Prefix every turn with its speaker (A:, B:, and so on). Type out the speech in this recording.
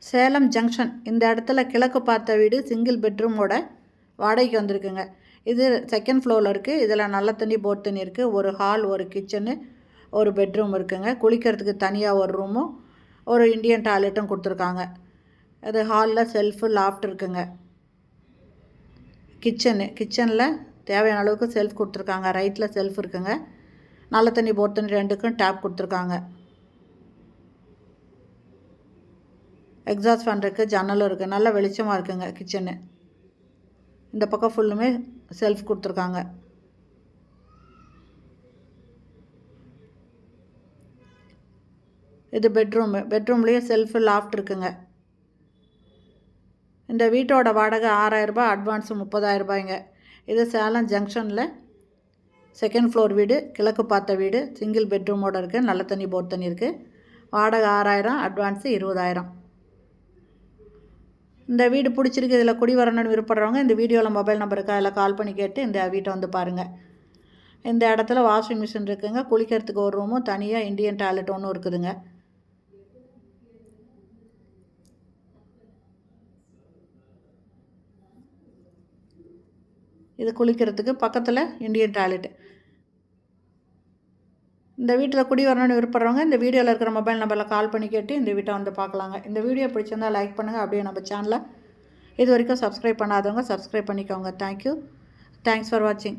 A: Salem junction இந்த இடத்துல கிழக்கு பார்த்த வீடு சிங்கிள் பெட்ரூமோட வாடகைக்கு வந்திருக்குங்க. இது செகண்ட் ஃப்ளோரில் இருக்குது. இதில் நல்ல தண்ணி போர் தண்ணி இருக்குது. ஒரு ஹால், ஒரு கிச்சனு, ஒரு பெட்ரூம் இருக்குங்க. குளிக்கிறதுக்கு தனியாக ஒரு ரூமும் ஒரு இண்டியன் டாய்லெட்டும் கொடுத்துருக்காங்க. அது ஹாலில் செல்ஃபு லாஃப்ட் இருக்குங்க. கிச்சனில் தேவையான அளவுக்கு செல்ஃப் கொடுத்துருக்காங்க. ரைட்டில் செல்ஃப் இருக்குங்க. நல்ல தண்ணி போர் தண்ணி ரெண்டுக்கும் டேப் கொடுத்துருக்காங்க. எக்ஸாஸ்ட் ஃபேன் இருக்குது, ஜன்னலும் இருக்குது. நல்ல வெளிச்சமாக இருக்குங்க கிச்சனு. இந்த பக்கம் ஃபுல்லுமே செல்ஃப் கொடுத்துருக்காங்க. இது பெட்ரூம்லேயே செல்ஃபு லாஃப்ட் இருக்குங்க. இந்த வீட்டோட வாடகை 6000 ரூபாய், அட்வான்ஸு 30,000 ரூபாய்ங்க. இது சேலம் ஜங்ஷனில் செகண்ட் ஃப்ளோர் வீடு, கிழக்கு பார்த்த வீடு, சிங்கிள் பெட்ரூமோடு இருக்குது. நல்ல தண்ணி போர் தண்ணி இருக்குது. வாடகை 6000, அட்வான்ஸு 20,000. இந்த வீடு பிடிச்சிருக்கு, இதில் குடி வரணும்னு விருப்பப்படுறவங்க இந்த வீடியோவில் மொபைல் நம்பருக்கு அதில் கால் பண்ணி கேட்டு இந்த வீட்டை வந்து பாருங்கள். இந்த இடத்துல வாஷிங் மிஷின் இருக்குங்க. குளிக்கிறதுக்கு ஒரு ரூமும் தனியாக இண்டியன் டாய்லெட் ஒன்றும் இருக்குதுங்க. இது குளிக்கிறதுக்கு பக்கத்தில் இண்டியன் டாய்லெட்டு. இந்த வீட்டில் குடி வரணும்னு விருப்பப்படுறவங்க இந்த வீடியோவில் இருக்கிற மொபைல் நம்பரில் கால் பண்ணி கேட்டு இந்த வீட்டை வந்து பார்க்கலாங்க. இந்த வீடியோ பிடிச்சிருந்தால் லைக் பண்ணுங்கள். அப்படியே நம்ம சேனலை இது வரைக்கும் சப்ஸ்கிரைப் பண்ணாதவங்க சப்ஸ்கிரைப் பண்ணிக்கோங்க. தேங்க்யூ. தேங்க்ஸ் ஃபார் வாட்சிங்.